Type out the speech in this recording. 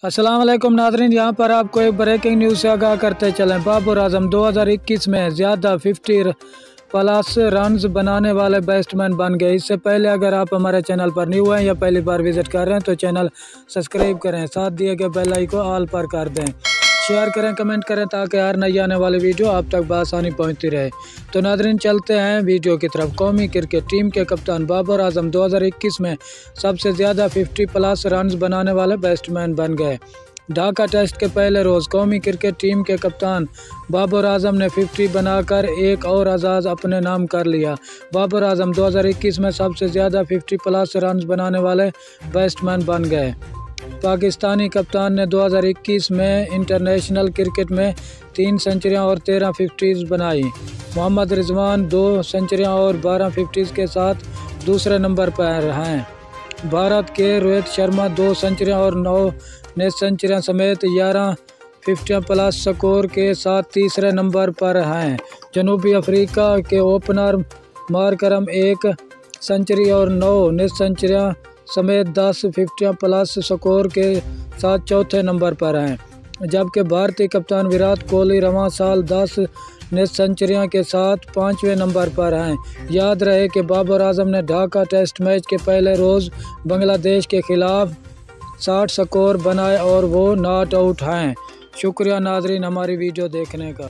अस्सलाम वालेकुम नाज़रीन, यहाँ पर आपको एक ब्रेकिंग न्यूज़ से आगाह करते चलें। बाबर आजम 2021 में ज़्यादा 50 प्लस रन्स बनाने वाले बैट्समैन बन गए। इससे पहले अगर आप हमारे चैनल पर न्यू हैं या पहली बार विजिट कर रहे हैं तो चैनल सब्सक्राइब करें, साथ दिए गए बेल आइकन को ऑल पर कर दें, शेयर करें, कमेंट करें ताकि हर नई आने वाली वीडियो आप तक बआसानी पहुंचती रहे। तो नाज़रीन चलते हैं वीडियो की तरफ। कौमी क्रिकेट टीम के कप्तान बाबर आजम 2021 में सबसे ज़्यादा 50 प्लस रन्स बनाने वाले बैट्समैन बन गए। ढाका टेस्ट के पहले रोज़ कौमी क्रिकेट टीम के कप्तान बाबर आजम ने 50 बनाकर एक और एजाज़ अपने नाम कर लिया। बाबर आजम 2021 में सबसे ज़्यादा 50 प्लस रन्स बनाने वाले बैट्समैन बन गए। पाकिस्तानी कप्तान ने 2021 में इंटरनेशनल क्रिकेट में 3 सेंचुरियां और 13 50s बनाई। मोहम्मद रिजवान 2 सेंचुरियां और 12 50s के साथ दूसरे नंबर पर हैं। भारत के रोहित शर्मा 2 सेंचुरियां और 9 नेट सेंचुरियां समेत 11 50 प्लस स्कोर के साथ तीसरे नंबर पर हैं। जनूबी अफ्रीका के ओपनर मार्करम 1 सेंचुरी और 9 नेट सेंचुरियां समेत 10 50 प्लस स्कोर के साथ चौथे नंबर पर हैं। जबकि भारतीय कप्तान विराट कोहली रवां साल 10 नेट सेंचुरियां के साथ 5वें नंबर पर हैं। याद रहे कि बाबर आजम ने ढाका टेस्ट मैच के पहले रोज़ बांग्लादेश के खिलाफ 60 स्कोर बनाए और वो नॉट आउट हैं। शुक्रिया नाजरीन हमारी वीडियो देखने का।